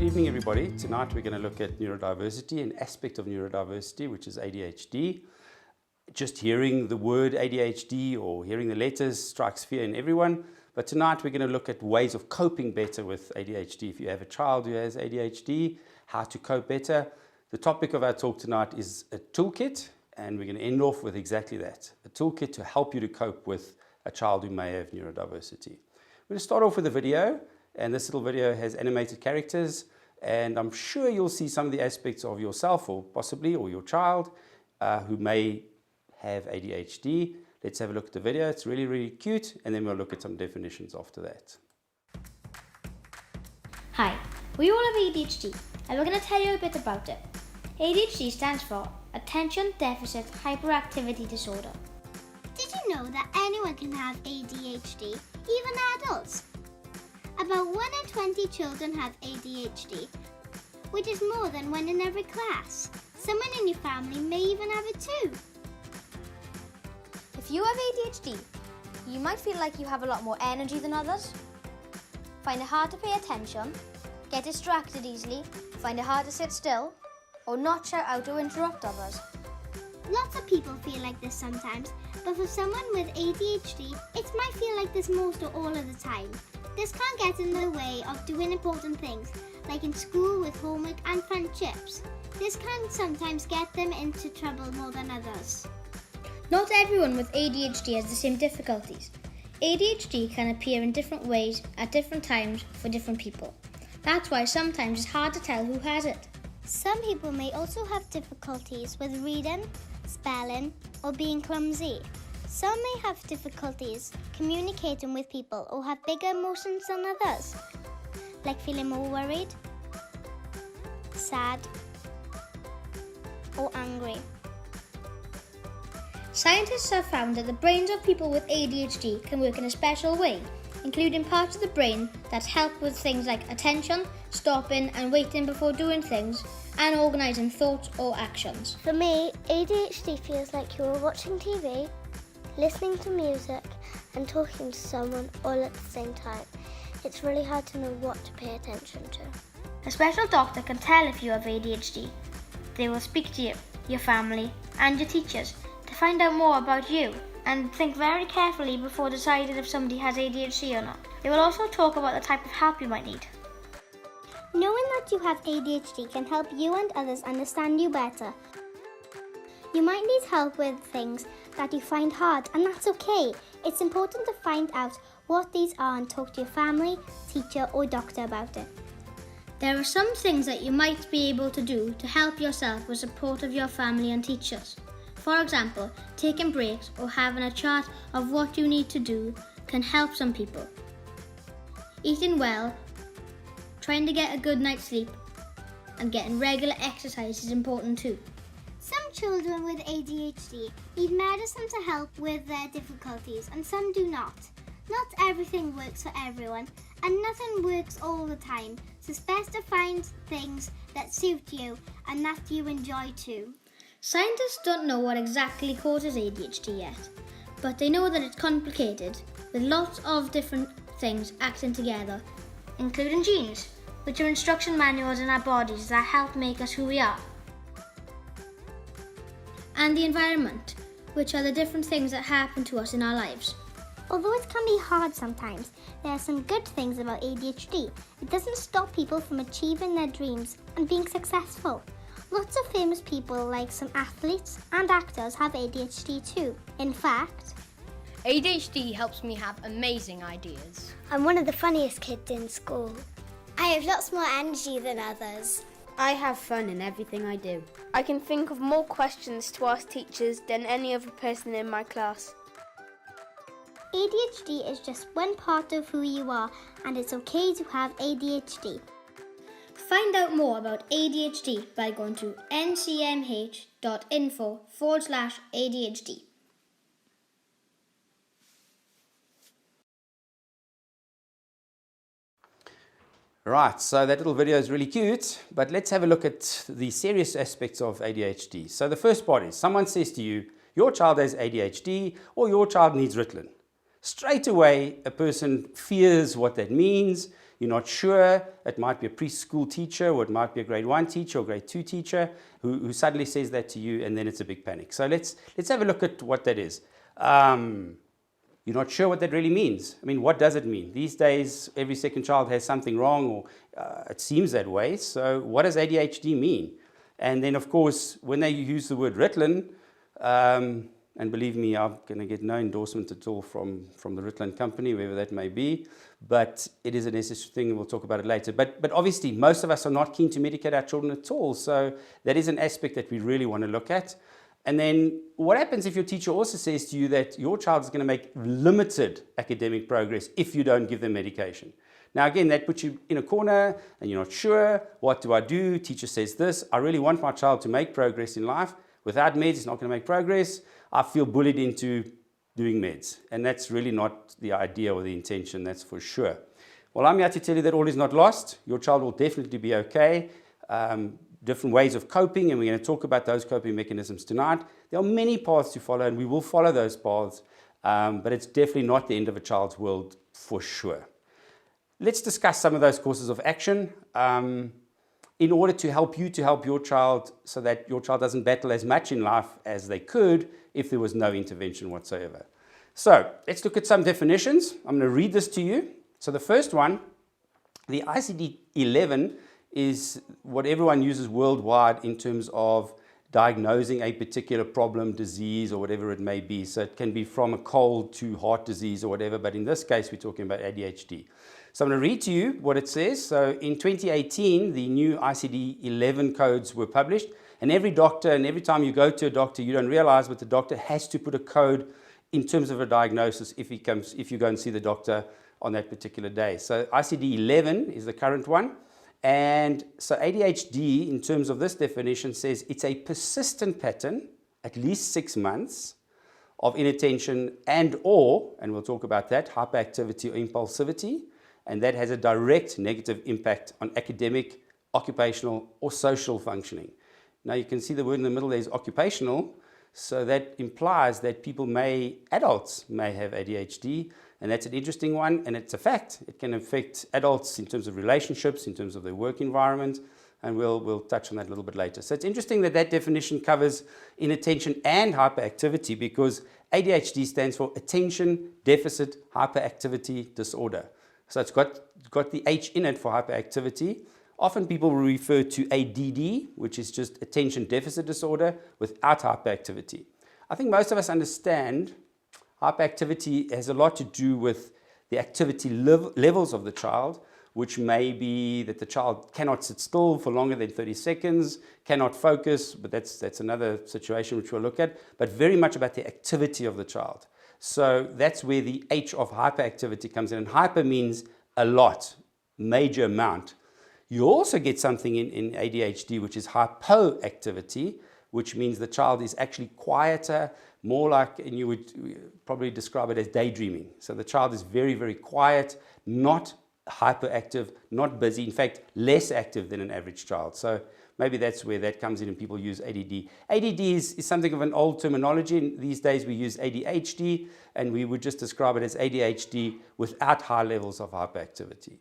evening, everybody. Tonight we're going to look at neurodiversity, an aspect of neurodiversity, which is ADHD. Just hearing the word ADHD or hearing the letters strikes fear in everyone. But tonight we're going to look at ways of coping better with ADHD. If you have a child who has ADHD, how to cope better. The topic of our talk tonight is a toolkit, and we're going to end off with exactly that. A toolkit to help you to cope with a child who may have neurodiversity. We're going to start off with a video. And this little video has animated characters, and I'm sure you'll see some of the aspects of yourself or your child who may have ADHD. Let's have a look at the video. It's really, really cute, and then we'll look at some definitions after that. Hi, we all have ADHD, and we're going to tell you a bit about it. ADHD stands for Attention Deficit Hyperactivity Disorder. Did you know that anyone can have ADHD, even adults? About 1 in 20 children have ADHD, which is more than 1 in every class. Someone in your family may even have it too. If you have ADHD, you might feel like you have a lot more energy than others, find it hard to pay attention, get distracted easily, find it hard to sit still, or not shout out or interrupt others. Lots of people feel like this sometimes, but for someone with ADHD, it might feel like this most or all of the time. This can't get in the way of doing important things, like in school with homework and friendships. This can sometimes get them into trouble more than others. Not everyone with ADHD has the same difficulties. ADHD can appear in different ways at different times for different people. That's why sometimes it's hard to tell who has it. Some people may also have difficulties with reading, spelling, or being clumsy. Some may have difficulties communicating with people or have bigger emotions than others, like feeling more worried, sad, or angry. Scientists have found that the brains of people with ADHD can work in a special way, including parts of the brain that help with things like attention, stopping and waiting before doing things, and organising thoughts or actions. For me, ADHD feels like you're watching TV, listening to music and talking to someone all at the same time. It's really hard to know what to pay attention to. A special doctor can tell if you have ADHD. They will speak to you, your family and your teachers to find out more about you and think very carefully before deciding if somebody has ADHD or not. They will also talk about the type of help you might need. Knowing that you have ADHD can help you and others understand you better. You might need help with things that you find hard, and that's okay. It's important to find out what these are and talk to your family, teacher or doctor about it. There are some things that you might be able to do to help yourself with support of your family and teachers. For example, taking breaks or having a chart of what you need to do can help some people. Eating well, trying to get a good night's sleep, and getting regular exercise is important too. Some children with ADHD need medicine to help with their difficulties, and some do not. Not everything works for everyone, and nothing works all the time, so it's best to find things that suit you and that you enjoy too. Scientists don't know what exactly causes ADHD yet, but they know that it's complicated, with lots of different things acting together, including genes, which are instruction manuals in our bodies that help make us who we are. And the environment, which are the different things that happen to us in our lives. Although it can be hard sometimes, there are some good things about ADHD. It doesn't stop people from achieving their dreams and being successful. Lots of famous people, like some athletes and actors, have ADHD too. In fact, ADHD helps me have amazing ideas. I'm one of the funniest kids in school. I have lots more energy than others. I have fun in everything I do. I can think of more questions to ask teachers than any other person in my class. ADHD is just one part of who you are, and it's okay to have ADHD. Find out more about ADHD by going to ncmh.info/ADHD. Right, so that little video is really cute, but let's have a look at the serious aspects of ADHD. So the first part is, someone says to you, your child has ADHD or your child needs Ritalin. Straight away, a person fears what that means. you're not sure. It might be a preschool teacher, or it might be a grade 1 teacher or grade 2 teacher who suddenly says that to you, and then it's a big panic. So let's have a look at what that is. You're not sure what that really means. I mean, what does it mean? These days, every second child has something wrong, or it seems that way. So what does ADHD mean? And then, of course, when they use the word Ritalin, and believe me, I'm going to get no endorsement at all from the Ritalin company, wherever that may be, but it is a necessary thing, and we'll talk about it later. But obviously, most of us are not keen to medicate our children at all, so that is an aspect that we really want to look at. And then what happens if your teacher also says to you that your child is going to make limited academic progress if you don't give them medication? Now, again, that puts you in a corner and you're not sure. What do I do? Teacher says this. I really want my child to make progress in life. Without meds, he's not going to make progress. I feel bullied into doing meds. And that's really not the idea or the intention, that's for sure. Well, I'm here to tell you that all is not lost. Your child will definitely be okay. Different ways of coping, and we're going to talk about those coping mechanisms tonight. There are many paths to follow, and we will follow those paths, but it's definitely not the end of a child's world for sure. Let's discuss some of those courses of action in order to help you to help your child so that your child doesn't battle as much in life as they could if there was no intervention whatsoever. So let's look at some definitions. I'm going to read this to you. So the first one, the ICD-11 is what everyone uses worldwide in terms of diagnosing a particular problem, disease, or whatever it may be. So it can be from a cold to heart disease or whatever, but in this case, we're talking about ADHD. So I'm going to read to you what it says. So in 2018, the new ICD-11 codes were published, and every doctor, and every time you go to a doctor, you don't realize, but the doctor has to put a code in terms of a diagnosis if you go and see the doctor on that particular day. So ICD-11 is the current one. And so ADHD, in terms of this definition, says it's a persistent pattern, at least 6 months, of inattention and we'll talk about that, hyperactivity or impulsivity, and that has a direct negative impact on academic, occupational, or social functioning. Now you can see the word in the middle there is occupational, so that implies that adults may have ADHD, and that's an interesting one, and it's a fact. It can affect adults in terms of relationships, in terms of their work environment, and we'll touch on that a little bit later. So it's interesting that that definition covers inattention and hyperactivity, because ADHD stands for Attention Deficit Hyperactivity Disorder. So it's got the H in it for hyperactivity. Often people will refer to ADD, which is just Attention Deficit Disorder without hyperactivity. I think most of us understand hyperactivity has a lot to do with the activity levels of the child, which may be that the child cannot sit still for longer than 30 seconds, cannot focus, but that's another situation which we'll look at, but very much about the activity of the child. So that's where the H of hyperactivity comes in, and hyper means a lot, major amount. You also get something in ADHD, which is hypoactivity, which means the child is actually quieter, more like, and you would probably describe it as daydreaming. So the child is very, very quiet, not hyperactive, not busy, in fact, less active than an average child. So maybe that's where that comes in and people use ADD. ADD is something of an old terminology. And these days we use ADHD, and we would just describe it as ADHD without high levels of hyperactivity.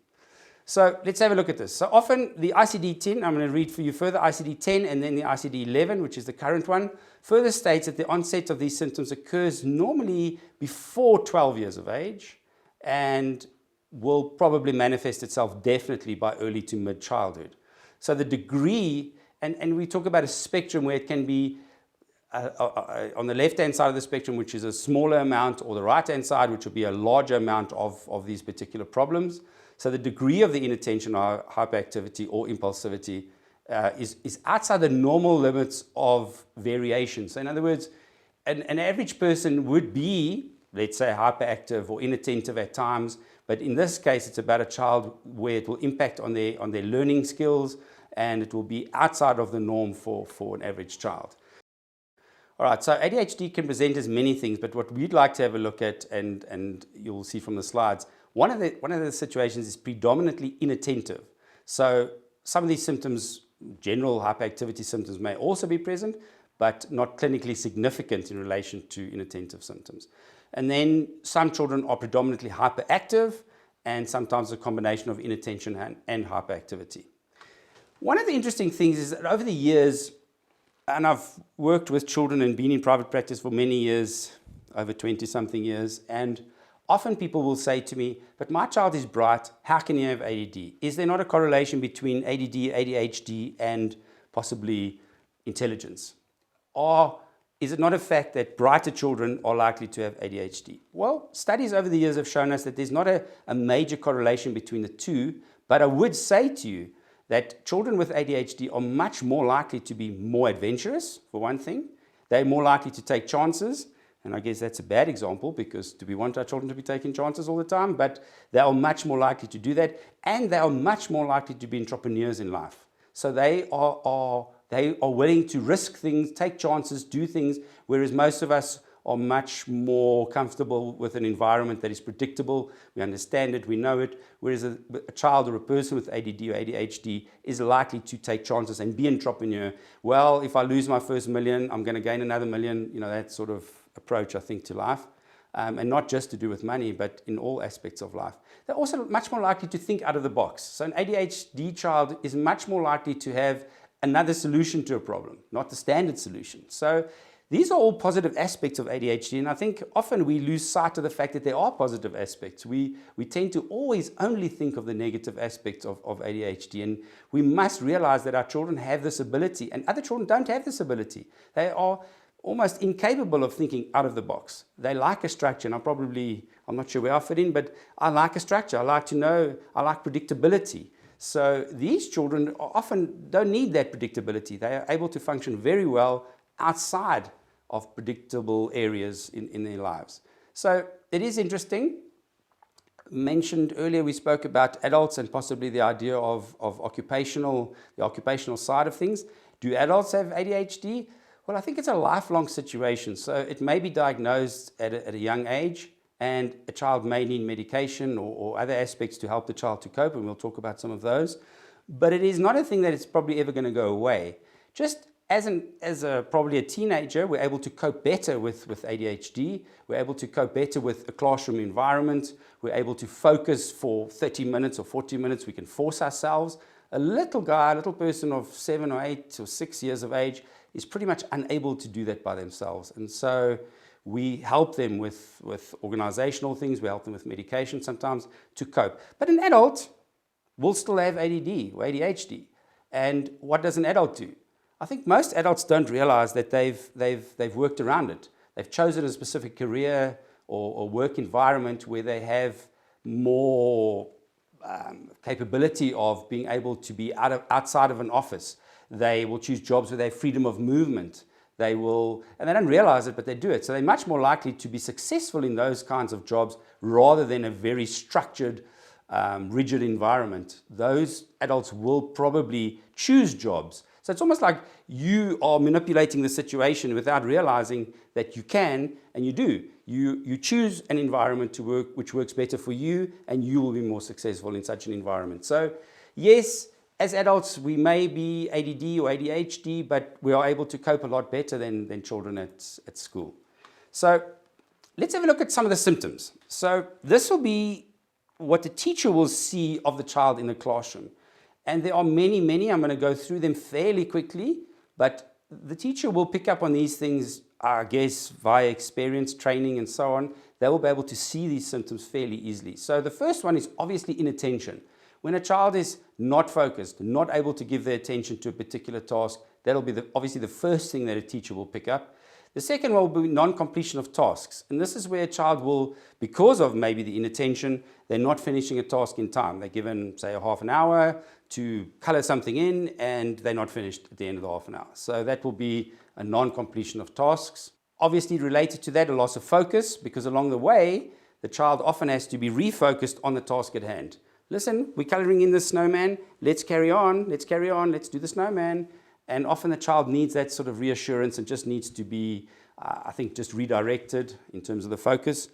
So let's have a look at this. So often the ICD-10, I'm going to read for you further, ICD-10 and then the ICD-11, which is the current one, further states that the onset of these symptoms occurs normally before 12 years of age and will probably manifest itself definitely by early to mid-childhood. So the degree, and we talk about a spectrum where it can be on the left-hand side of the spectrum, which is a smaller amount, or the right-hand side, which will be a larger amount of these particular problems. So the degree of the inattention or hyperactivity or impulsivity is outside the normal limits of variation. So in other words, an average person would be, let's say, hyperactive or inattentive at times, but in this case, it's about a child where it will impact on their learning skills, and it will be outside of the norm for an average child. All right, so ADHD can present as many things, but what we'd like to have a look at, and you'll see from the slides, one of the situations is predominantly inattentive. So some of these symptoms, general hyperactivity symptoms, may also be present, but not clinically significant in relation to inattentive symptoms. And then some children are predominantly hyperactive, and sometimes a combination of inattention and hyperactivity. One of the interesting things is that over the years, and I've worked with children and been in private practice for many years, over 20-something years, and often people will say to me, but my child is bright, how can he have ADD? Is there not a correlation between ADD, ADHD, and possibly intelligence? Or is it not a fact that brighter children are likely to have ADHD? Well, studies over the years have shown us that there's not a major correlation between the two, but I would say to you that children with ADHD are much more likely to be more adventurous, for one thing. They're more likely to take chances, and I guess that's a bad example because do we want our children to be taking chances all the time? But they are much more likely to do that, and they are much more likely to be entrepreneurs in life. So they are willing to risk things, take chances, do things, whereas most of us are much more comfortable with an environment that is predictable. We understand it, we know it, whereas a child or a person with ADD or ADHD is likely to take chances and be an entrepreneur. Well, if I lose my first million, I'm going to gain another million, that sort of approach, I think, to life. And not just to do with money, but in all aspects of life. They're also much more likely to think out of the box. So an ADHD child is much more likely to have another solution to a problem, not the standard solution. So these are all positive aspects of ADHD, and I think often we lose sight of the fact that there are positive aspects. We tend to always only think of the negative aspects of ADHD, and we must realize that our children have this ability, and other children don't have this ability. They are almost incapable of thinking out of the box. They like a structure, and I'm not sure where I fit in, but I like a structure. I like to know, I like predictability. So these children often don't need that predictability. They are able to function very well outside of predictable areas in their lives. So it is interesting. Mentioned earlier, we spoke about adults and possibly the idea of the occupational side of things. Do adults have ADHD? Well, I think it's a lifelong situation. So it may be diagnosed at a young age, and a child may need medication or other aspects to help the child to cope, and we'll talk about some of those. But it is not a thing that is probably ever going to go away. Just as probably a teenager, we're able to cope better with ADHD. We're able to cope better with a classroom environment. We're able to focus for 30 minutes or 40 minutes. We can force ourselves. A little person of 7 or 8 or 6 years of age is pretty much unable to do that by themselves. And so we help them with organizational things. We help them with medication sometimes to cope. But an adult will still have ADD or ADHD. And what does an adult do? I think most adults don't realize that they've worked around it. They've chosen a specific career or work environment where they have more capability of being able to be outside of an office. They will choose jobs where they have freedom of movement. And they don't realize it, but they do it. So they're much more likely to be successful in those kinds of jobs rather than a very structured, rigid environment. Those adults will probably choose jobs. So it's almost like you are manipulating the situation without realizing that you can, and you do. You choose an environment to work which works better for you, and you will be more successful in such an environment. So yes, as adults, we may be ADD or ADHD, but we are able to cope a lot better than children at school. So let's have a look at some of the symptoms. So this will be what the teacher will see of the child in the classroom. And there are many. I'm going to go through them fairly quickly, but the teacher will pick up on these things, I guess, via experience, training, and so on. They will be able to see these symptoms fairly easily. So the first one is obviously inattention. When a child is not focused, not able to give their attention to a particular task, that'll be obviously the first thing that a teacher will pick up. The second one will be non-completion of tasks. And this is where a child will, because of maybe the inattention, they're not finishing a task in time. They're given, say, a half an hour to color something in, and they're not finished at the end of the half an hour. So that will be a non-completion of tasks. Obviously related to that, a loss of focus, because along the way, the child often has to be refocused on the task at hand. Listen, we're coloring in the snowman. Let's carry on. Let's do the snowman. And often the child needs that sort of reassurance and just needs to be, I think, just redirected in terms of the focus.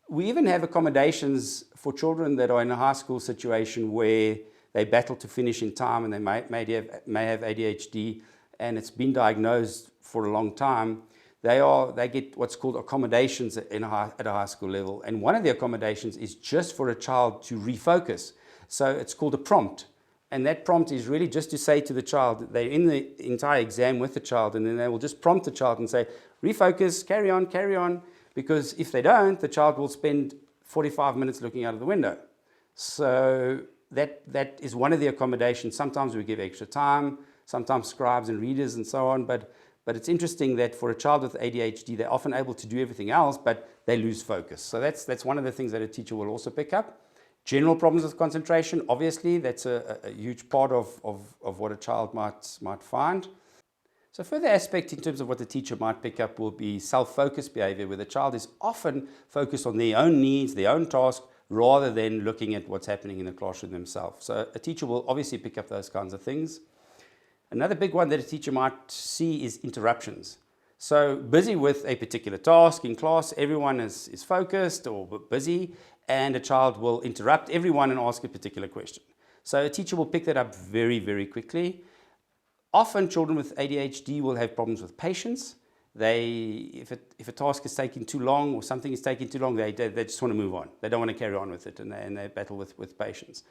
We even have accommodations for children that are in a high school situation where they battle to finish in time, and they may have ADHD, and it's been diagnosed for a long time. they get what's called accommodations at a high school level. And one of the accommodations is just for a child to refocus. So it's called a prompt. And that prompt is really just to say to the child, they're in the entire exam with the child, and then they will just prompt the child and say, refocus, carry on, carry on. Because if they don't, the child will spend 45 minutes looking out of the window. So that is one of the accommodations. Sometimes we give extra time, sometimes scribes and readers and so on. But it's interesting that for a child with ADHD, they're often able to do everything else, but they lose focus. So that's one of the things that a teacher will also pick up. General problems with concentration, obviously, that's a huge part of what a child might find. So further aspect in terms of what the teacher might pick up will be self-focused behavior, where the child is often focused on their own needs, their own task, rather than looking at what's happening in the classroom themselves. So a teacher will obviously pick up those kinds of things. Another big one that a teacher might see is interruptions. So busy with a particular task in class, everyone is focused or busy, and a child will interrupt everyone and ask a particular question. So a teacher will pick that up very, very quickly. Often children with ADHD will have problems with patience. If a task is taking too long or something is taking too long, they just want to move on. They don't want to carry on with it, and they battle with patience.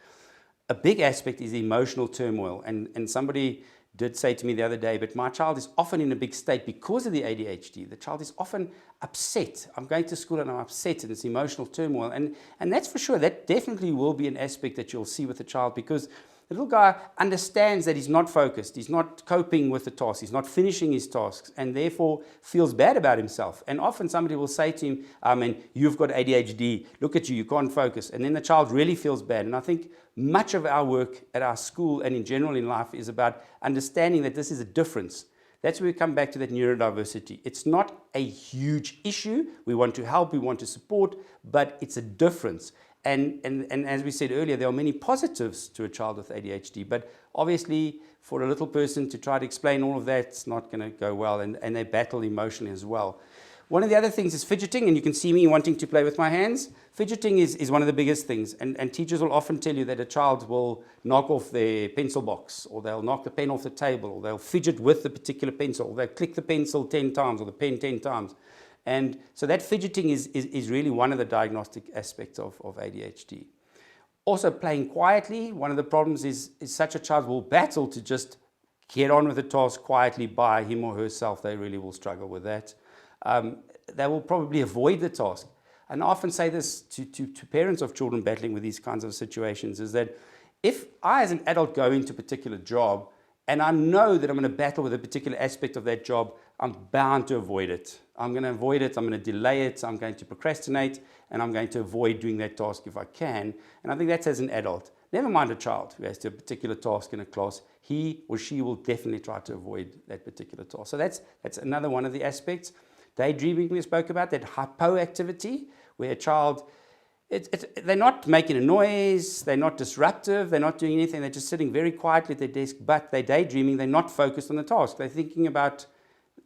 A big aspect is emotional turmoil, and somebody did say to me the other day, but my child is often in a big state because of the ADHD. The child is often upset. I'm going to school and I'm upset, and it's emotional turmoil. And that's for sure. That definitely will be an aspect that you'll see with the child, because the little guy understands that he's not focused, he's not coping with the task, he's not finishing his tasks, and therefore feels bad about himself. And often somebody will say to him, and you've got ADHD, look at you, you can't focus. And then the child really feels bad. And I think much of our work at our school and in general in life is about understanding that this is a difference. That's where we come back to that neurodiversity. It's not a huge issue. We want to help, we want to support, but it's a difference. And as we said earlier, there are many positives to a child with ADHD, but obviously for a little person to try to explain all of that, it's not going to go well, and they battle emotionally as well. One of the other things is fidgeting, and you can see me wanting to play with my hands. Fidgeting is one of the biggest things, and teachers will often tell you that a child will knock off their pencil box, or they'll knock the pen off the table, or they'll fidget with the particular pencil, or they'll click the pencil 10 times, or the pen 10 times. And so that fidgeting is really one of the diagnostic aspects of ADHD. Also, playing quietly, one of the problems is such a child will battle to just get on with the task quietly by him or herself. They really will struggle with that. They will probably avoid the task. And I often say this to parents of children battling with these kinds of situations, is that if I as an adult go into a particular job and I know that I'm going to battle with a particular aspect of that job, I'm bound to avoid it. I'm going to avoid it, I'm going to delay it, I'm going to procrastinate, and I'm going to avoid doing that task if I can. And I think that's as an adult. Never mind a child who has to a particular task in a class, he or she will definitely try to avoid that particular task. So that's another one of the aspects. Daydreaming we spoke about, that hypoactivity, where a child, they're not making a noise, they're not disruptive, they're not doing anything, they're just sitting very quietly at their desk, but they're daydreaming, they're not focused on the task. They're thinking about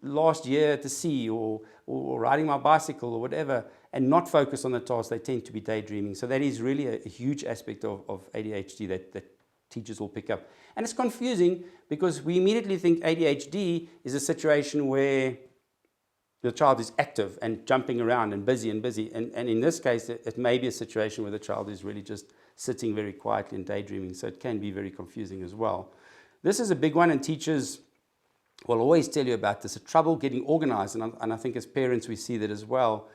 last year at the sea or riding my bicycle or whatever, and not focused on the task. They tend to be daydreaming. So that is really a huge aspect of ADHD that teachers will pick up. And it's confusing because we immediately think ADHD is a situation where the child is active and jumping around and busy. And in this case, it may be a situation where the child is really just sitting very quietly and daydreaming. So it can be very confusing as well. This is a big one, and teachers will always tell you about this, the trouble getting organized. And I think as parents, we see that as well.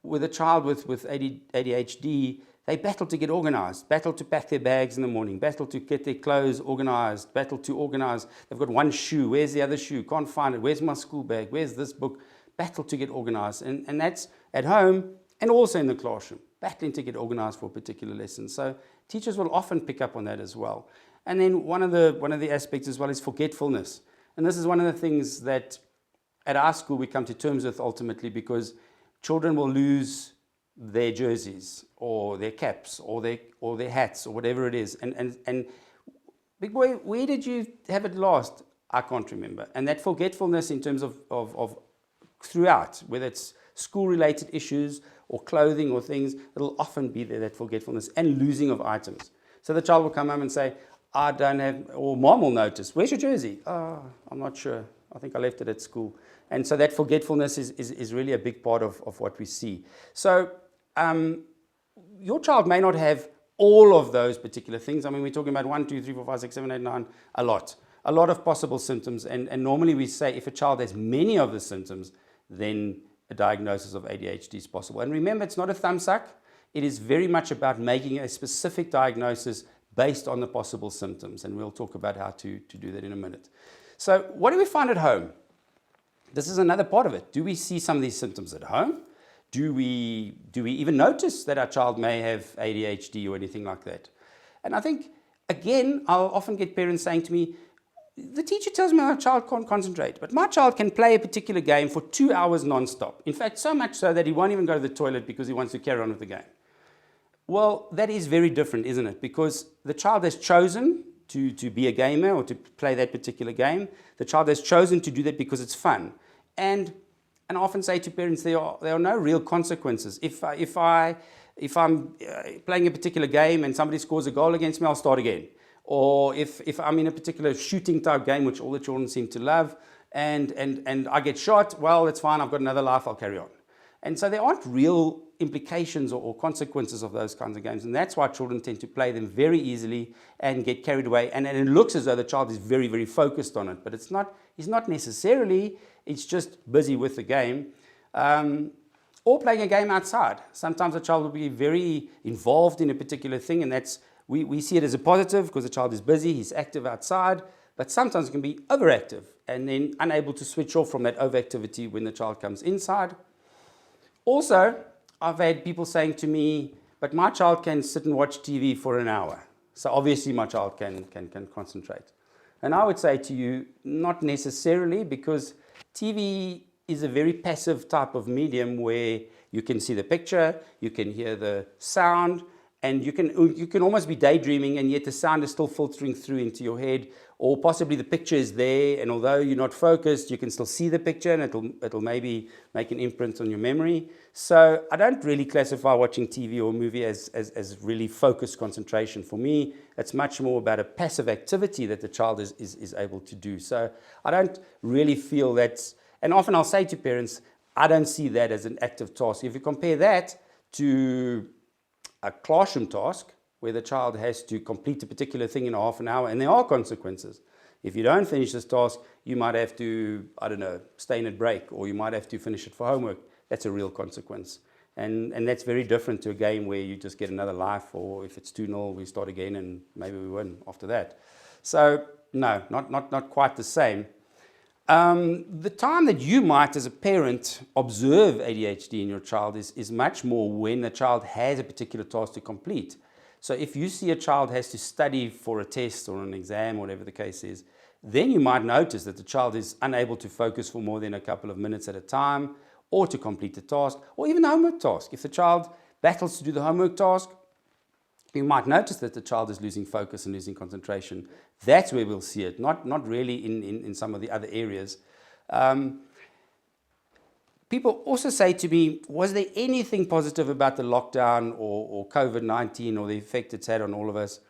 With a child with ADHD, they battle to get organized, battle to pack their bags in the morning, battle to get their clothes organized, battle to organize. They've got one shoe. Where's the other shoe? Can't find it. Where's my school bag? Where's this book? Battle to get organized. And that's at home and also in the classroom, battling to get organized for a particular lesson. So teachers will often pick up on that as well. And then one of the aspects as well is forgetfulness. And this is one of the things that at our school we come to terms with ultimately, because children will lose their jerseys or their caps or their hats or whatever it is. And big boy, where did you have it last? I can't remember. And that forgetfulness in terms of throughout, whether it's school-related issues or clothing or things, it'll often be there, that forgetfulness and losing of items. So the child will come home and say, I don't have, or mom will notice, where's your jersey? Oh, I'm not sure. I think I left it at school. And so that forgetfulness is really a big part of what we see. So your child may not have all of those particular things. I mean, we're talking about 1, 2, 3, 4, 5, 6, 7, 8, 9, a lot of possible symptoms. And normally we say if a child has many of the symptoms, then a diagnosis of ADHD is possible. And remember, it's not a thumb suck. It is very much about making a specific diagnosis based on the possible symptoms. And we'll talk about how to do that in a minute. So what do we find at home? This is another part of it. Do we see some of these symptoms at home? Do we even notice that our child may have ADHD or anything like that? And I think, again, I'll often get parents saying to me, the teacher tells me my child can't concentrate, but my child can play a particular game for 2 hours non-stop. In fact, so much so that he won't even go to the toilet because he wants to carry on with the game. Well, that is very different, isn't it? Because the child has chosen to be a gamer or to play that particular game. The child has chosen to do that because it's fun. And I often say to parents, there are no real consequences. If I'm playing a particular game and somebody scores a goal against me, I'll start again. Or if I'm in a particular shooting type game, which all the children seem to love, and I get shot, well, it's fine, I've got another life, I'll carry on. And so there aren't real implications or consequences of those kinds of games. And that's why children tend to play them very easily and get carried away. And it looks as though the child is very, very focused on it. But it's not necessarily. It's just busy with the game. Or playing a game outside. Sometimes a child will be very involved in a particular thing. And we see it as a positive because the child is busy, he's active outside. But sometimes it can be overactive and then unable to switch off from that overactivity when the child comes inside. Also, I've had people saying to me, but my child can sit and watch TV for an hour. So obviously my child can concentrate. And I would say to you, not necessarily, because TV is a very passive type of medium where you can see the picture, you can hear the sound, and you can almost be daydreaming, and yet the sound is still filtering through into your head, or possibly the picture is there, and although you're not focused, you can still see the picture, and it'll maybe make an imprint on your memory. So I don't really classify watching TV or movie as really focused concentration. For me, it's much more about a passive activity that the child is able to do. So I don't really feel that, and often I'll say to parents, I don't see that as an active task. If you compare that to a classroom task where the child has to complete a particular thing in half an hour, and there are consequences. If you don't finish this task, you might have to, stay in a break, or you might have to finish it for homework. That's a real consequence. And that's very different to a game where you just get another life, or if it's 2-0, we start again and maybe we win after that. So no, not quite the same. The time that you might, as a parent, observe ADHD in your child is much more when the child has a particular task to complete. So if you see a child has to study for a test or an exam, whatever the case is, then you might notice that the child is unable to focus for more than a couple of minutes at a time, or to complete the task, or even the homework task. If the child battles to do the homework task, you might notice that the child is losing focus and losing concentration. That's where we'll see it, not really in some of the other areas. People also say to me, was there anything positive about the lockdown or COVID-19 or the effect it's had on all of us?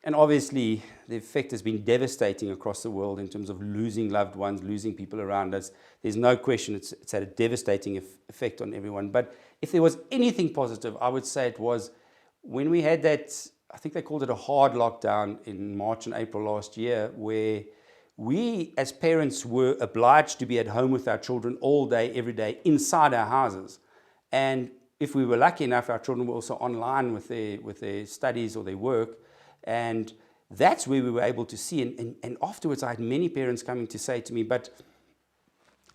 And obviously, the effect has been devastating across the world in terms of losing loved ones, losing people around us. There's no question it's had a devastating effect on everyone. But if there was anything positive, I would say it was when we had that, I think they called it a hard lockdown in March and April last year, where we as parents were obliged to be at home with our children all day, every day, inside our houses. And if we were lucky enough, our children were also online with their studies or their work. And that's where we were able to see. And afterwards, I had many parents coming to say to me, but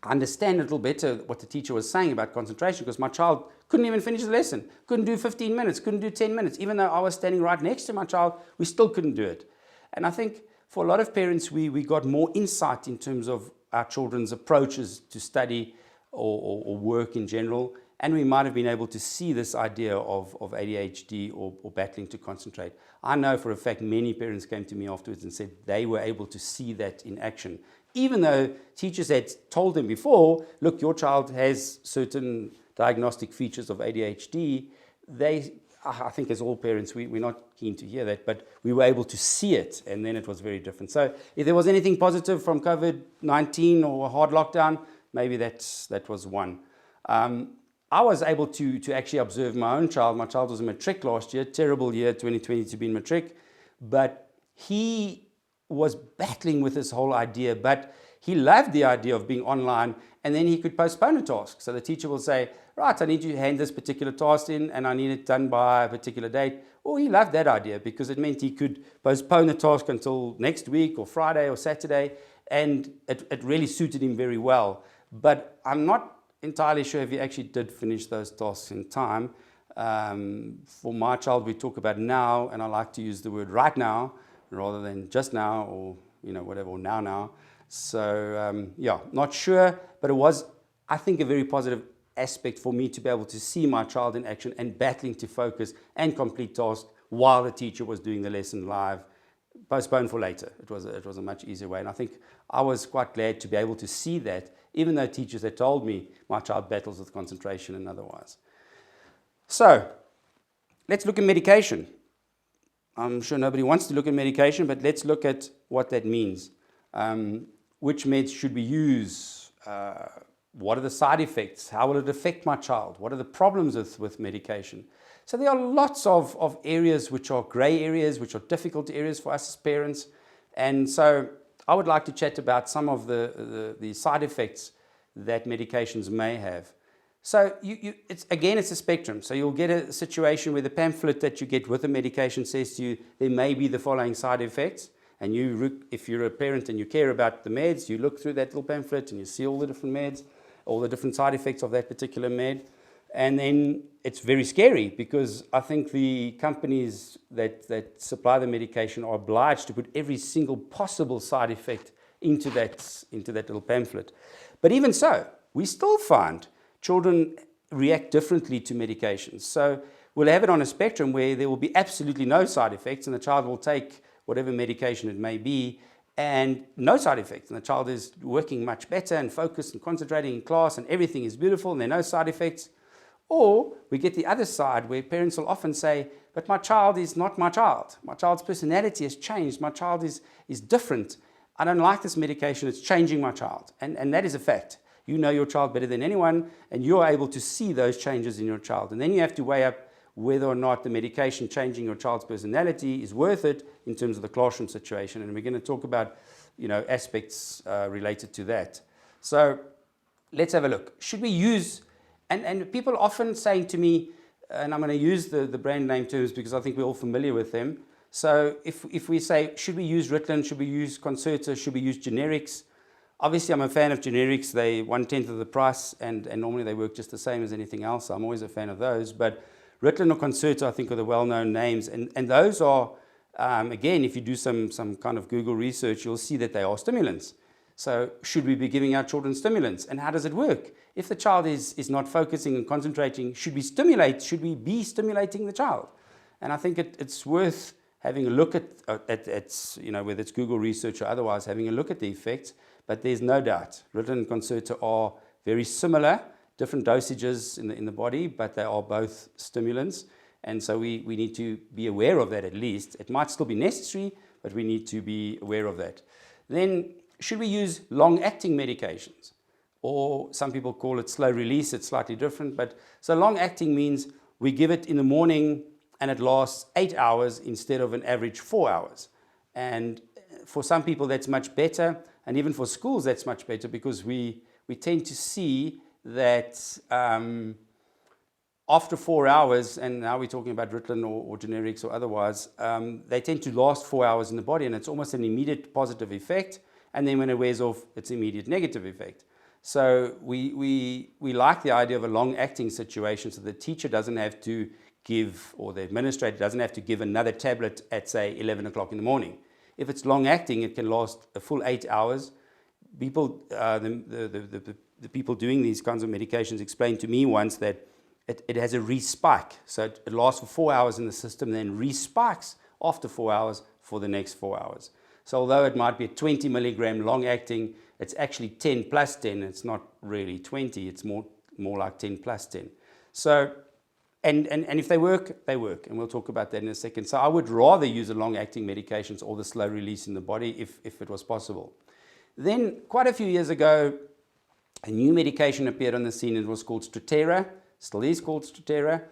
I understand a little better what the teacher was saying about concentration, because my child couldn't even finish the lesson, couldn't do 15 minutes, couldn't do 10 minutes. Even though I was standing right next to my child, we still couldn't do it. And I think for a lot of parents, we got more insight in terms of our children's approaches to study or work in general. And we might have been able to see this idea of ADHD or battling to concentrate. I know for a fact many parents came to me afterwards and said they were able to see that in action. Even though teachers had told them before, look, your child has certain diagnostic features of ADHD, I think as all parents, we're not keen to hear that, but we were able to see it, and then it was very different. So if there was anything positive from COVID-19 or a hard lockdown, maybe that was one. I was able to actually observe my own child. My child was in matric last year, terrible year, 2020 to be in matric, but he was battling with this whole idea, but he loved the idea of being online, and then he could postpone a task. So the teacher will say, right, I need you to hand this particular task in, and I need it done by a particular date. Or he loved that idea because it meant he could postpone the task until next week or Friday or Saturday, and it really suited him very well. But I'm not entirely sure if he actually did finish those tasks in time. For my child, we talk about now, and I like to use the word right now rather than just now or whatever, or now. So yeah, not sure, but it was, I think, a very positive aspect for me to be able to see my child in action and battling to focus and complete tasks while the teacher was doing the lesson live, postponed for later. It was a much easier way, and I think I was quite glad to be able to see that, even though teachers had told me my child battles with concentration and otherwise. So let's look at medication. I'm sure nobody wants to look at medication, but let's look at what that means. Which meds should we use? What are the side effects? How will it affect my child? What are the problems with medication? So there are lots of areas which are grey areas, which are difficult areas for us as parents. And so I would like to chat about some of the side effects that medications may have. So it's a spectrum. So you'll get a situation where the pamphlet that you get with the medication says to you, there may be the following side effects. And if you're a parent and you care about the meds, you look through that little pamphlet and you see all the different meds, all the different side effects of that particular med. And then it's very scary because I think the companies that supply the medication are obliged to put every single possible side effect into that little pamphlet. But even so, we still find children react differently to medications. So we'll have it on a spectrum where there will be absolutely no side effects and the child will take whatever medication it may be, and no side effects. And the child is working much better and focused and concentrating in class and everything is beautiful and there are no side effects. Or we get the other side where parents will often say, but my child is not my child. My child's personality has changed. My child is different. I don't like this medication. It's changing my child. And that is a fact. You know your child better than anyone, and you're able to see those changes in your child. And then you have to weigh up whether or not the medication changing your child's personality is worth it in terms of the classroom situation. And we're going to talk about, aspects related to that. So let's have a look. Should we use, and people often saying to me, and I'm going to use the brand name terms because I think we're all familiar with them. So if we say, should we use Ritalin, should we use Concerta, should we use generics? Obviously, I'm a fan of generics. They 1/10 of the price, and normally they work just the same as anything else. I'm always a fan of those. But Ritalin or Concerta, I think, are the well-known names. And those are, again, if you do some kind of Google research, you'll see that they are stimulants. So should we be giving our children stimulants? And how does it work? If the child is not focusing and concentrating, should we be stimulating the child? And I think it's worth having a look at whether it's Google research or otherwise, having a look at the effects. But there's no doubt, Ritalin and Concerta are very similar, different dosages in the body, but they are both stimulants. And so we need to be aware of that at least. It might still be necessary, but we need to be aware of that. Then, should we use long-acting medications? Or some people call it slow release. It's slightly different. But so long-acting means we give it in the morning and it lasts 8 hours instead of an average 4 hours. And for some people, that's much better. And even for schools, that's much better because we tend to see that after 4 hours, and now we're talking about Ritalin or generics or otherwise, they tend to last 4 hours in the body, and it's almost an immediate positive effect. And then when it wears off, it's immediate negative effect. So we like the idea of a long-acting situation, so the teacher doesn't have to give, or the administrator doesn't have to give another tablet at, say, 11 o'clock in the morning. If it's long-acting, it can last a full 8 hours. People, the people doing these kinds of medications explained to me once that it has a re-spike. So it lasts for 4 hours in the system, then re-spikes after 4 hours for the next 4 hours. So although it might be a 20 milligram long-acting, it's actually 10 plus 10. It's not really 20. It's more like 10 plus 10. So And if they work, they work. And we'll talk about that in a second. So I would rather use the long-acting medications or the slow release in the body if it was possible. Then, quite a few years ago, a new medication appeared on the scene. It was called Strattera, still is called Strattera.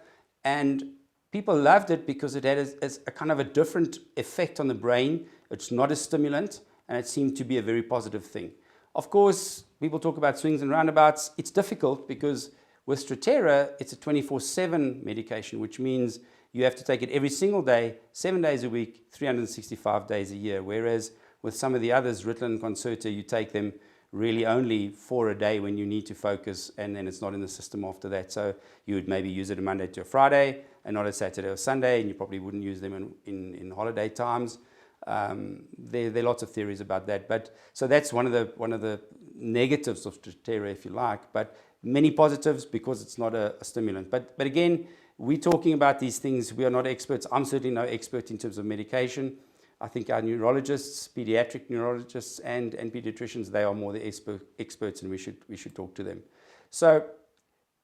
And people loved it because it had a kind of a different effect on the brain. It's not a stimulant, and it seemed to be a very positive thing. Of course, people talk about swings and roundabouts. It's difficult because with Strattera, it's a 24/7 medication, which means you have to take it every single day, 7 days a week, 365 days a year. Whereas with some of the others, Ritalin and Concerta, you take them really only for a day when you need to focus, and then it's not in the system after that. So you would maybe use it a Monday to a Friday and not a Saturday or Sunday, and you probably wouldn't use them in holiday times. There are lots of theories about that, but so that's one of the negatives of Strattera, if you like, but many positives because it's not a stimulant. But again, we're talking about these things. We are not experts. I'm certainly no expert in terms of medication. I think our neurologists, pediatric neurologists, and pediatricians, they are more the experts, and we should talk to them. So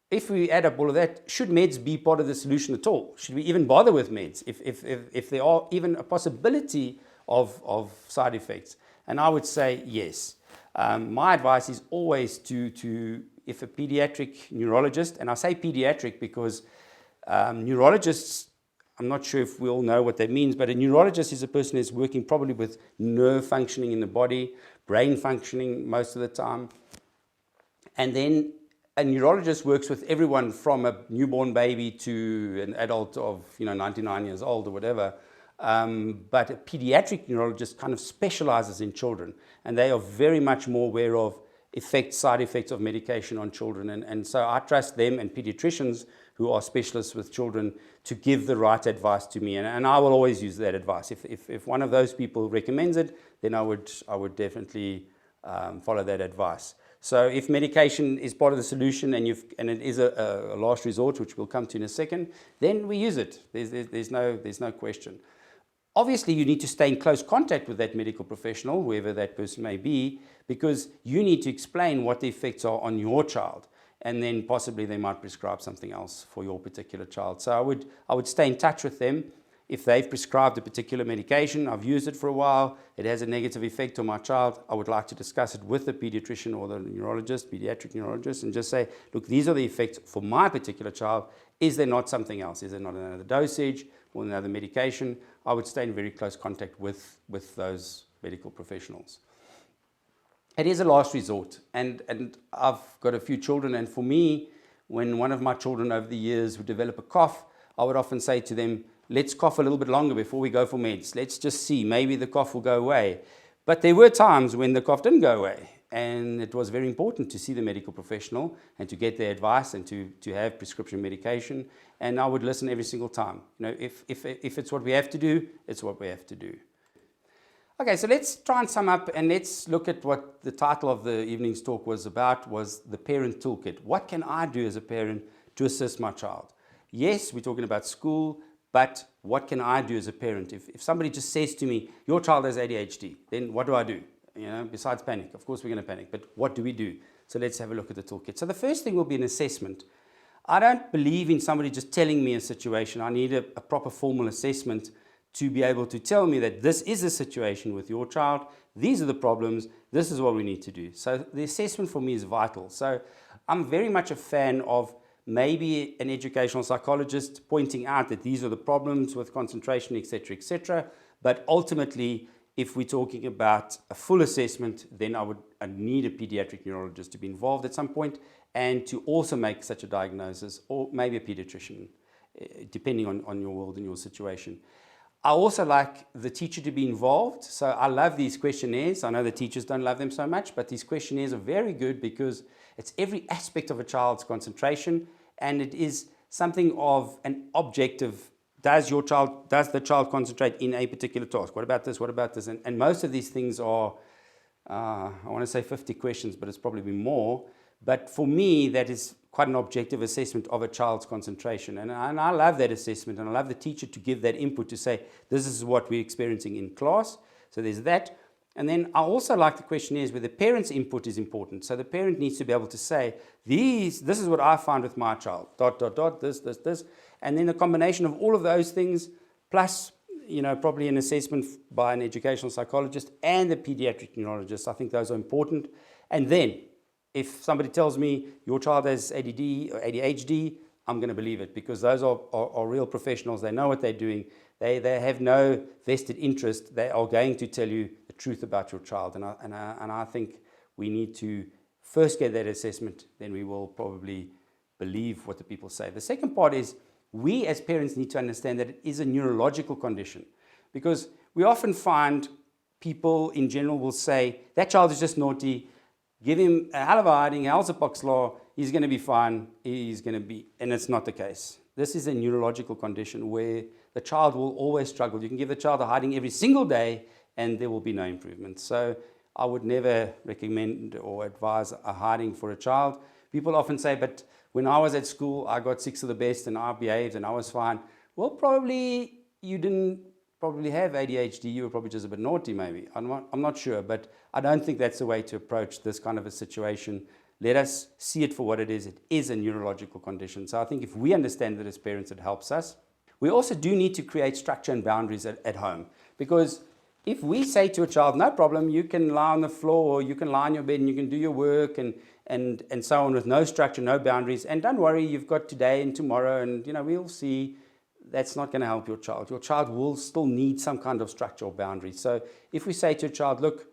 if we add up all of that, should meds be part of the solution at all? Should we even bother with meds if there are even a possibility of side effects? And I would say yes. My advice is always to if a pediatric neurologist, and I say pediatric because neurologists, I'm not sure if we all know what that means, but a neurologist is a person who's working probably with nerve functioning in the body, brain functioning most of the time. And then a neurologist works with everyone from a newborn baby to an adult of 99 years old or whatever. But a pediatric neurologist kind of specializes in children, and they are very much more aware of side effects of medication on children. And so I trust them and pediatricians who are specialists with children to give the right advice to me. And I will always use that advice. If one of those people recommends it, then I would definitely follow that advice. So if medication is part of the solution and it is a last resort, which we'll come to in a second, then we use it. There's no question. Obviously, you need to stay in close contact with that medical professional, whoever that person may be, because you need to explain what the effects are on your child, and then possibly they might prescribe something else for your particular child. So I would stay in touch with them. If they've prescribed a particular medication, I've used it for a while, it has a negative effect on my child, I would like to discuss it with the pediatrician or the neurologist, pediatric neurologist, and just say, look, these are the effects for my particular child. Is there not something else? Is there not another dosage or another medication? I would stay in very close contact with those medical professionals. It is a last resort, and I've got a few children, and for me, when one of my children over the years would develop a cough, I would often say to them, let's cough a little bit longer before we go for meds. Let's just see, maybe the cough will go away. But there were times when the cough didn't go away, and it was very important to see the medical professional and to get their advice and to have prescription medication. And I would listen every single time. If it's what we have to do, it's what we have to do. Okay, so let's try and sum up, and let's look at what the title of the evening's talk was about, was the parent toolkit. What can I do as a parent to assist my child? Yes, we're talking about school, but what can I do as a parent? If somebody just says to me, your child has ADHD, then what do I do? Besides panic. Of course we're going to panic, but what do we do? So let's have a look at the toolkit. So the first thing will be an assessment. I don't believe in somebody just telling me a situation. I need a proper formal assessment to be able to tell me that this is a situation with your child, these are the problems, this is what we need to do. So the assessment for me is vital. So I'm very much a fan of maybe an educational psychologist pointing out that these are the problems with concentration, etc., etc. But ultimately, if we're talking about a full assessment, then I need a pediatric neurologist to be involved at some point and to also make such a diagnosis, or maybe a pediatrician, depending on your world and your situation. I also like the teacher to be involved. So I love these questionnaires. I know the teachers don't love them so much, but these questionnaires are very good because it's every aspect of a child's concentration, and it is something of an objective. Does the child concentrate in a particular task? What about this? What about this? And most of these things are, I want to say 50 questions, but it's probably more. But for me, that is quite an objective assessment of a child's concentration. And I love that assessment, and I love the teacher to give that input to say, this is what we're experiencing in class. So there's that. And then I also like the questionnaires where the parent's input is important. So the parent needs to be able to say, this is what I found with my child, ... this. And then a combination of all of those things, plus, probably an assessment by an educational psychologist and a pediatric neurologist. I think those are important. And then, if somebody tells me your child has ADD or ADHD, I'm going to believe it, because those are real professionals. They know what they're doing. They have no vested interest. They are going to tell you the truth about your child. And I think we need to first get that assessment, then we will probably believe what the people say. The second part is we as parents need to understand that it is a neurological condition, because we often find people in general will say, that child is just naughty, give him a hell of a hiding, hell's a pox law, he's going to be fine, and it's not the case. This is a neurological condition where the child will always struggle. You can give the child a hiding every single day and there will be no improvement. So I would never recommend or advise a hiding for a child. People often say, but when I was at school, I got 6 of the best and I behaved and I was fine. Well, probably you didn't probably have ADHD. You were probably just a bit naughty maybe. I'm not sure, but I don't think that's the way to approach this kind of a situation. Let us see it for what it is. It is a neurological condition. So I think if we understand that as parents, it helps us. We also do need to create structure and boundaries at home, because if we say to a child, no problem, you can lie on the floor, or you can lie on your bed and you can do your work and so on, with no structure, no boundaries, and don't worry, you've got today and tomorrow, and we'll see, that's not going to help your child. Your child will still need some kind of structure or boundaries. So if we say to a child, look,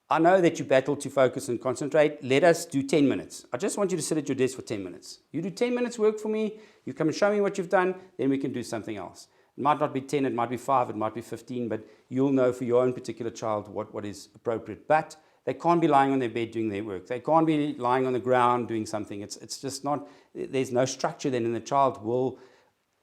I know that you battle to focus and concentrate. Let us do 10 minutes. I just want you to sit at your desk for 10 minutes. You do 10 minutes work for me. You come and show me what you've done. Then we can do something else. It might not be 10. It might be 5. It might be 15. But you'll know for your own particular child what is appropriate. But they can't be lying on their bed doing their work. They can't be lying on the ground doing something. It's just not, there's no structure then. And the child will,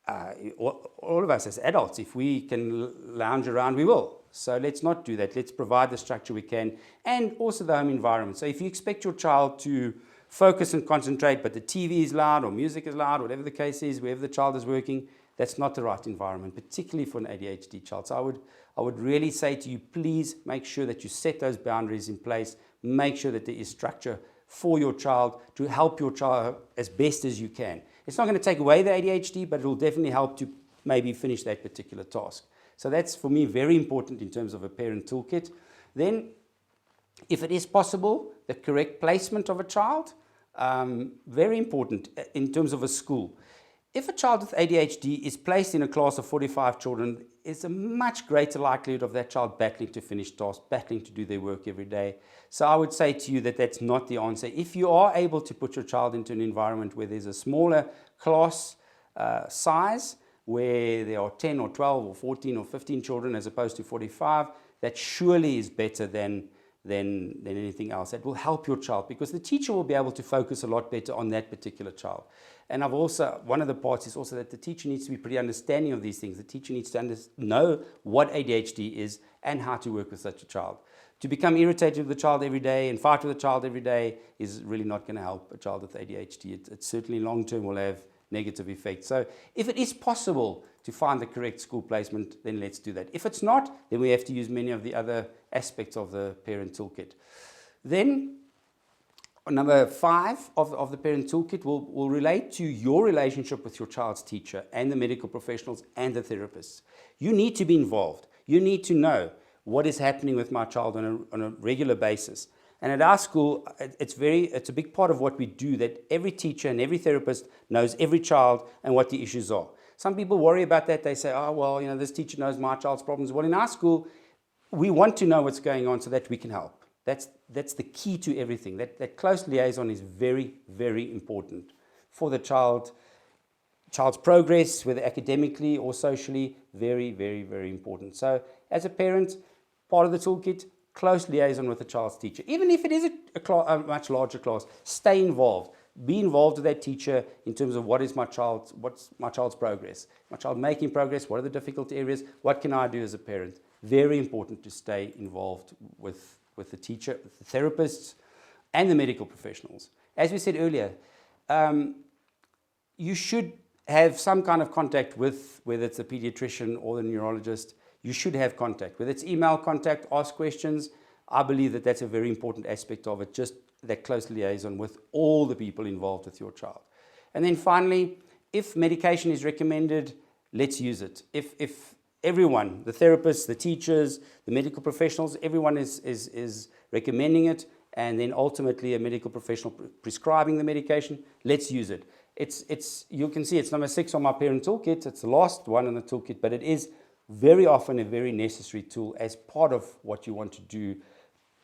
all of us as adults, if we can lounge around, we will. So let's not do that. Let's provide the structure we can, and also the home environment. So if you expect your child to focus and concentrate, but the TV is loud or music is loud, whatever the case is, wherever the child is working, that's not the right environment, particularly for an ADHD child. So I would really say to you, please make sure that you set those boundaries in place. Make sure that there is structure for your child to help your child as best as you can. It's not going to take away the ADHD, but it will definitely help to maybe finish that particular task. So that's, for me, very important in terms of a parent toolkit. Then, if it is possible, the correct placement of a child, very important in terms of a school. If a child with ADHD is placed in a class of 45 children, there's a much greater likelihood of that child battling to finish tasks, battling to do their work every day. So I would say to you that that's not the answer. If you are able to put your child into an environment where there's a smaller class size, where there are 10 or 12 or 14 or 15 children as opposed to 45, that surely is better than anything else. That will help your child, because the teacher will be able to focus a lot better on that particular child. And one of the parts is also that the teacher needs to be pretty understanding of these things. The teacher needs to know what ADHD is and how to work with such a child. To become irritated with the child every day and fight with the child every day is really not going to help a child with ADHD. It certainly long term will have negative effects. So if it is possible to find the correct school placement, then let's do that. If it's not, then we have to use many of the other aspects of the parent toolkit. Then number 5 of the parent toolkit will relate to your relationship with your child's teacher and the medical professionals and the therapists. You need to be involved. You need to know what is happening with my child on a regular basis. And at our school, it's a big part of what we do, that every teacher and every therapist knows every child and what the issues are. Some people worry about that. They say, oh, well, this teacher knows my child's problems. Well, in our school, we want to know what's going on so that we can help. That's the key to everything. That close liaison is very, very important for the child's progress, whether academically or socially. Very, very, very important. So as a parent, part of the toolkit, close liaison with the child's teacher. Even if it is a much larger class, stay involved. Be involved with that teacher in terms of what's my child's progress. My child making progress? What are the difficult areas? What can I do as a parent? Very important to stay involved with the teacher, with the therapists, and the medical professionals. As we said earlier, you should have some kind of contact with, whether it's a pediatrician or the neurologist. You should have contact, whether it's email contact, ask questions. I believe that that's a very important aspect of it, just that close liaison with all the people involved with your child. And then finally, if medication is recommended, let's use it. If everyone, the therapists, the teachers, the medical professionals, everyone is recommending it, and then ultimately a medical professional prescribing the medication, let's use it. You can see it's number 6 on my parent toolkit. It's the last one in the toolkit, but it is very often a very necessary tool as part of what you want to do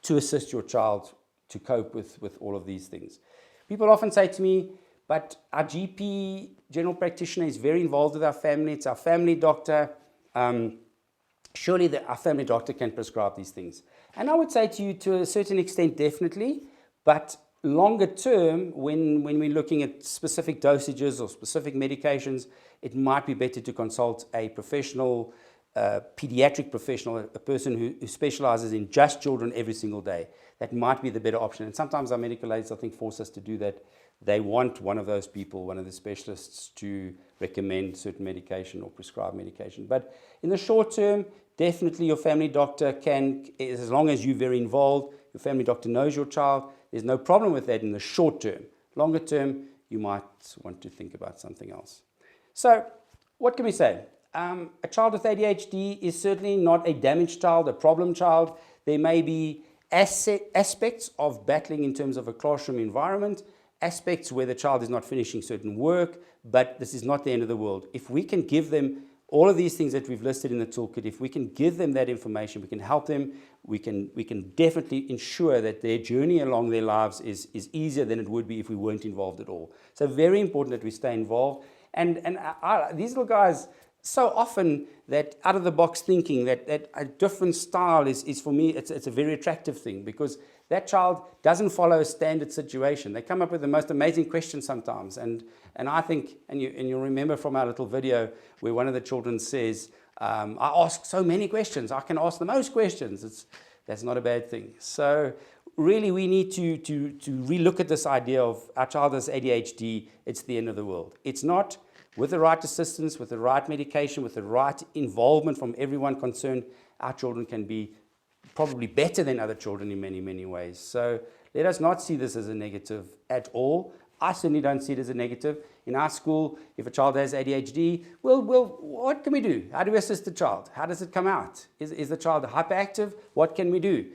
to assist your child to cope with all of these things. People often say to me, but our GP, general practitioner, is very involved with our family. It's our family doctor. Surely our family doctor can prescribe these things. And I would say to you, to a certain extent, definitely, but longer term, when we're looking at specific dosages or specific medications, it might be better to consult a professional, pediatric professional, a person who specializes in just children every single day. That might be the better option. And sometimes our medical aides, I think, force us to do that. They want one of those people, one of the specialists, to recommend certain medication or prescribe medication. But in the short term, definitely your family doctor can, as long as you're very involved, your family doctor knows your child, there's no problem with that in the short term. Longer term, you might want to think about something else. So, what can we say? A child with ADHD is certainly not a damaged child, a problem child. There may be aspects of battling in terms of a classroom environment, aspects where the child is not finishing certain work, but this is not the end of the world. If we can give them all of these things that we've listed in the toolkit, if we can give them that information, we can help them, we can definitely ensure that their journey along their lives is easier than it would be if we weren't involved at all. So very important that we stay involved. And these little guys, so often that out-of-the-box thinking, that a different style is for me, it's a very attractive thing, because that child doesn't follow a standard situation. They come up with the most amazing questions sometimes. And I think, and you'll remember from our little video where one of the children says, I ask so many questions, I can ask the most questions. That's not a bad thing. So really we need to relook at this idea of our child has ADHD, it's the end of the world. It's not. With the right assistance, with the right medication, with the right involvement from everyone concerned, our children can be probably better than other children in many, many ways. So let us not see this as a negative at all. I certainly don't see it as a negative. In our school, if a child has ADHD, well, what can we do? How do we assist the child? How does it come out? Is the child hyperactive? What can we do?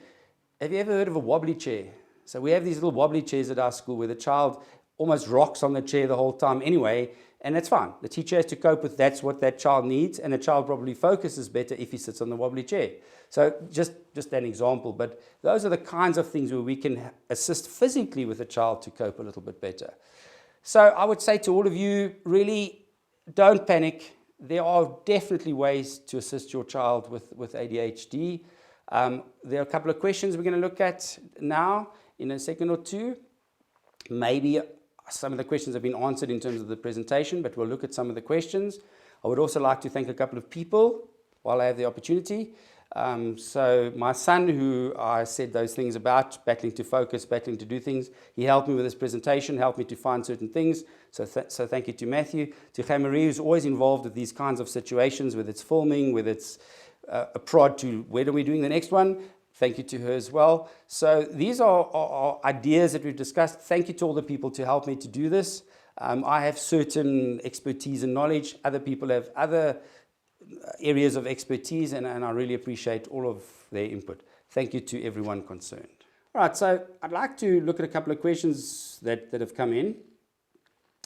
Have you ever heard of a wobbly chair? So we have these little wobbly chairs at our school where the child almost rocks on the chair the whole time anyway, and that's fine. The teacher has to cope with that's what that child needs, and the child probably focuses better if he sits on the wobbly chair. So just an example, but those are the kinds of things where we can assist physically with the child to cope a little bit better. So I would say to all of you, really don't panic. There are definitely ways to assist your child with ADHD. There are a couple of questions we're going to look at now in a second or two. Maybe some of the questions have been answered in terms of the presentation, but we'll look at some of the questions. I would also like to thank a couple of people while I have the opportunity. So my son, who I said those things about, battling to focus, battling to do things, he helped me with this presentation, helped me to find certain things. So thank you to Matthew. To Marie, who's always involved with these kinds of situations, whether it's filming, whether it's a prod to when are we doing the next one. Thank you to her as well. So these are ideas that we've discussed. Thank you to all the people to help me to do this. I have certain expertise and knowledge. Other people have other areas of expertise, and I really appreciate all of their input. Thank you to everyone concerned. All right, so I'd like to look at a couple of questions that have come in.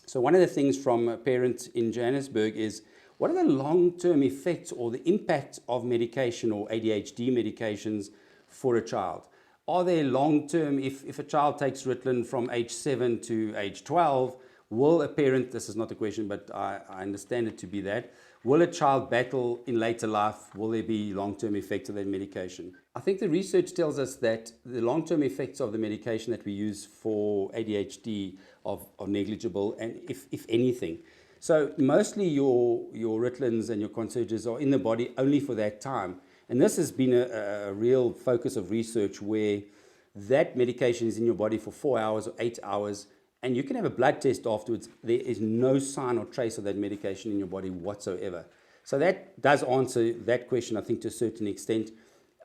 So one of the things from a parent in Johannesburg is, what are the long-term effects or the impact of medication or ADHD medications for a child? Are there long-term, if a child takes Ritalin from age 7 to age 12, will a parent, this is not the question, but I understand it to be that, will a child battle in later life? Will there be long-term effects of that medication? I think the research tells us that the long-term effects of the medication that we use for ADHD are negligible, and if anything. So mostly your Ritalins and your Concertas are in the body only for that time. And this has been a real focus of research where that medication is in your body for 4 hours or 8 hours, and you can have a blood test afterwards. There is no sign or trace of that medication in your body whatsoever. So that does answer that question, I think, to a certain extent.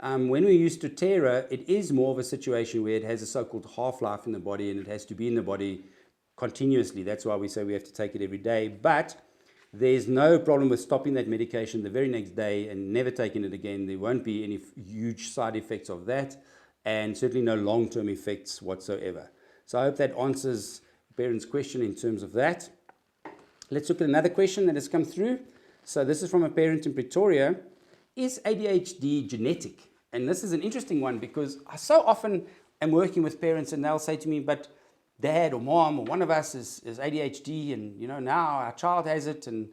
When we use Strattera, it is more of a situation where it has a so-called half-life in the body and it has to be in the body continuously. That's why we say we have to take it every day. But there's no problem with stopping that medication the very next day and never taking it again. There won't be any huge side effects of that, and certainly no long-term effects whatsoever. So I hope that answers the parent's question in terms of that. Let's look at another question that has come through. So this is from a parent in Pretoria. Is ADHD genetic? And this is an interesting one because I so often am working with parents and they'll say to me, but dad or mom or one of us is ADHD, and now our child has it, and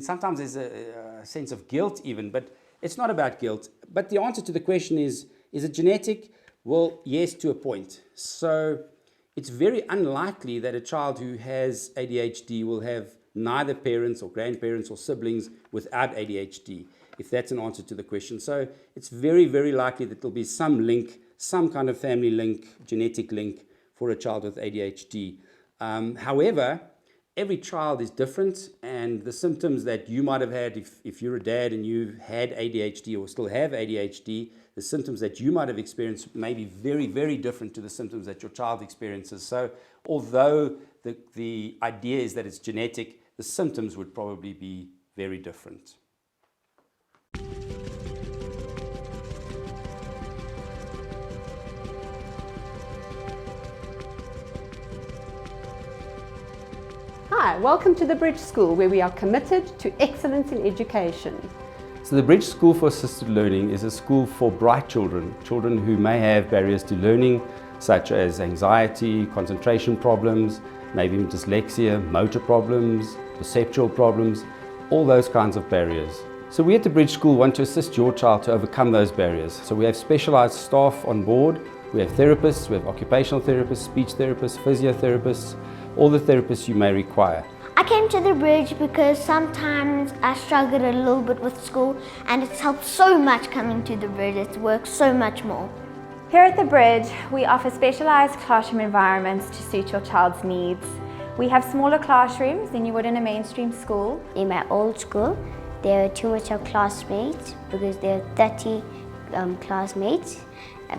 sometimes there's a sense of guilt even, but it's not about guilt. But the answer to the question is it genetic? Well, yes, to a point. So it's very unlikely that a child who has ADHD will have neither parents or grandparents or siblings without ADHD, if that's an answer to the question. So it's very, very likely that there'll be some link, some kind of family link, genetic link for a child with ADHD. However, every child is different, and the symptoms that you might have had if you're a dad and you've had ADHD or still have ADHD, the symptoms that you might have experienced may be very, very different to the symptoms that your child experiences. So although the idea is that it's genetic, the symptoms would probably be very different. Hi, welcome to the Bridge School, where we are committed to excellence in education. So the Bridge School for Assisted Learning is a school for bright children, children who may have barriers to learning, such as anxiety, concentration problems, maybe even dyslexia, motor problems, perceptual problems, all those kinds of barriers. So we at the Bridge School want to assist your child to overcome those barriers. So we have specialized staff on board, we have therapists, we have occupational therapists, speech therapists, physiotherapists, all the therapists you may require. I came to the Bridge because sometimes I struggled a little bit with school, and it's helped so much coming to the Bridge. It's worked so much more. Here at the Bridge, we offer specialized classroom environments to suit your child's needs. We have smaller classrooms than you would in a mainstream school. In my old school, there were too much of classmates because there are 30 classmates,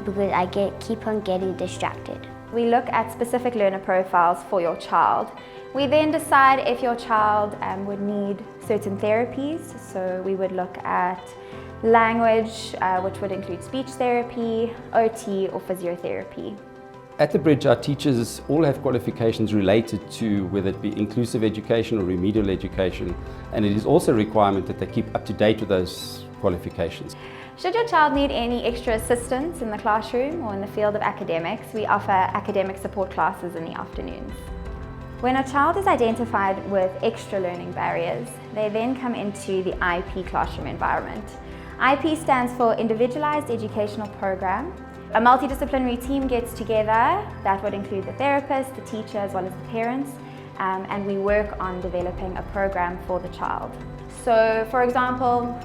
because I keep on getting distracted. We look at specific learner profiles for your child. We then decide if your child would need certain therapies. So we would look at language, which would include speech therapy, OT, or physiotherapy. At the Bridge, our teachers all have qualifications related to whether it be inclusive education or remedial education, and it is also a requirement that they keep up to date with those qualifications. Should your child need any extra assistance in the classroom or in the field of academics, we offer academic support classes in the afternoons. When a child is identified with extra learning barriers, they then come into the IP classroom environment. IP stands for Individualized Educational Program. A multidisciplinary team gets together that would include the therapist, the teacher, as well as the parents, and we work on developing a program for the child. So, for example,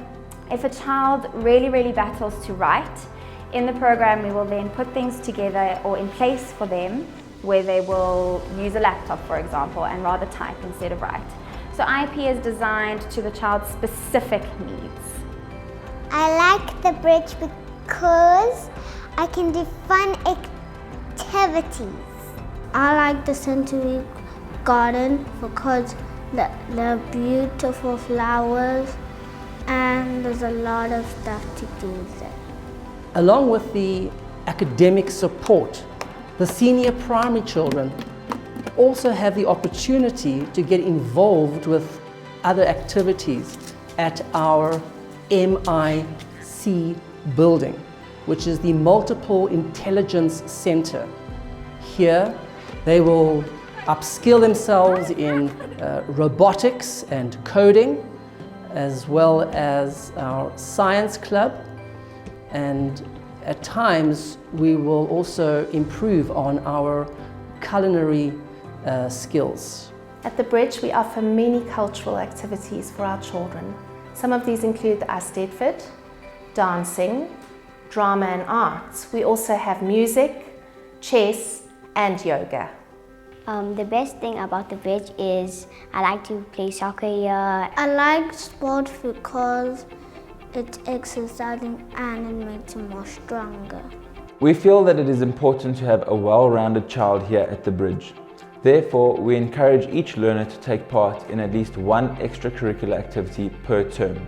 if a child really battles to write, in the program we will then put things together or in place for them where they will use a laptop, for example, and rather type instead of write. So IP is designed to the child's specific needs. I like the Bridge because I can do fun activities. I like the Century Garden because the beautiful flowers, and there's a lot of stuff to do there. Along with the academic support, the senior primary children also have the opportunity to get involved with other activities at our MIC building, which is the Multiple Intelligence Center. Here, they will upskill themselves in robotics and coding, as well as our science club, and at times we will also improve on our culinary skills. At the Bridge, we offer many cultural activities for our children. Some of these include the Astedfit, dancing, drama and arts. We also have music, chess and yoga. The best thing about the Bridge is I like to play soccer here. I like sports because It's exercising and it makes you more stronger. We feel that it is important to have a well-rounded child here at the Bridge. Therefore, we encourage each learner to take part in at least one extracurricular activity per term.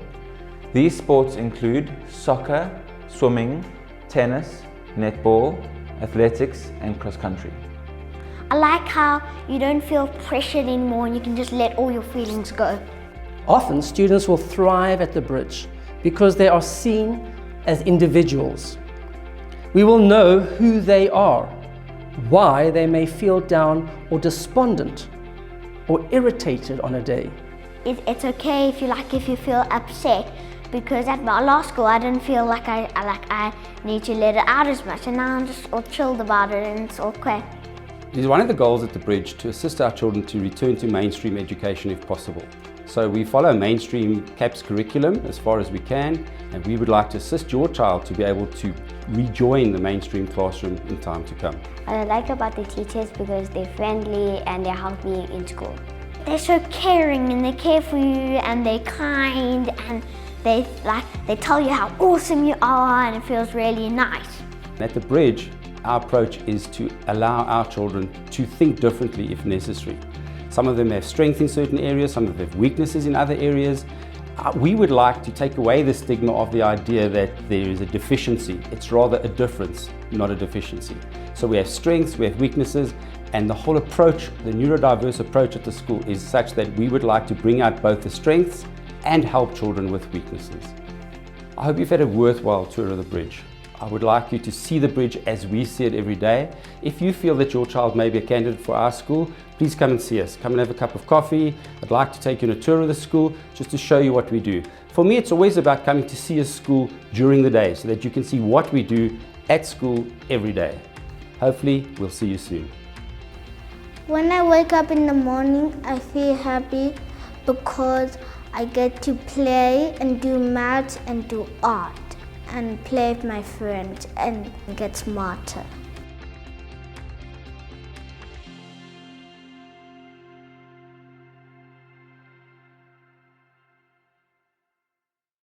These sports include soccer, swimming, tennis, netball, athletics and cross-country. I like how you don't feel pressured anymore and you can just let all your feelings go. Often students will thrive at the Bridge because they are seen as individuals. We will know who they are, why they may feel down or despondent or irritated on a day. It's okay if you feel upset, because at my last school I didn't feel like I need to let it out as much, and now I'm just all chilled about it and it's okay. It is one of the goals at the Bridge to assist our children to return to mainstream education if possible. So we follow mainstream CAPS curriculum as far as we can, and we would like to assist your child to be able to rejoin the mainstream classroom in time to come. What I like about the teachers, because they're friendly and they help me in school. They're so caring and they care for you and they're kind and they tell you how awesome you are, and it feels really nice. At the Bridge, our approach is to allow our children to think differently if necessary. Some of them have strength in certain areas, some of them have weaknesses in other areas. We would like to take away the stigma of the idea that there is a deficiency. It's rather a difference, not a deficiency. So we have strengths, we have weaknesses, and the whole approach, the neurodiverse approach at the school, is such that we would like to bring out both the strengths and help children with weaknesses. I hope you've had a worthwhile tour of the Bridge. I would like you to see the Bridge as we see it every day. If you feel that your child may be a candidate for our school, please come and see us. Come and have a cup of coffee. I'd like to take you on a tour of the school just to show you what we do. For me, it's always about coming to see a school during the day so that you can see what we do at school every day. Hopefully, we'll see you soon. When I wake up in the morning, I feel happy because I get to play and do maths and do art and play with my friends and get smarter.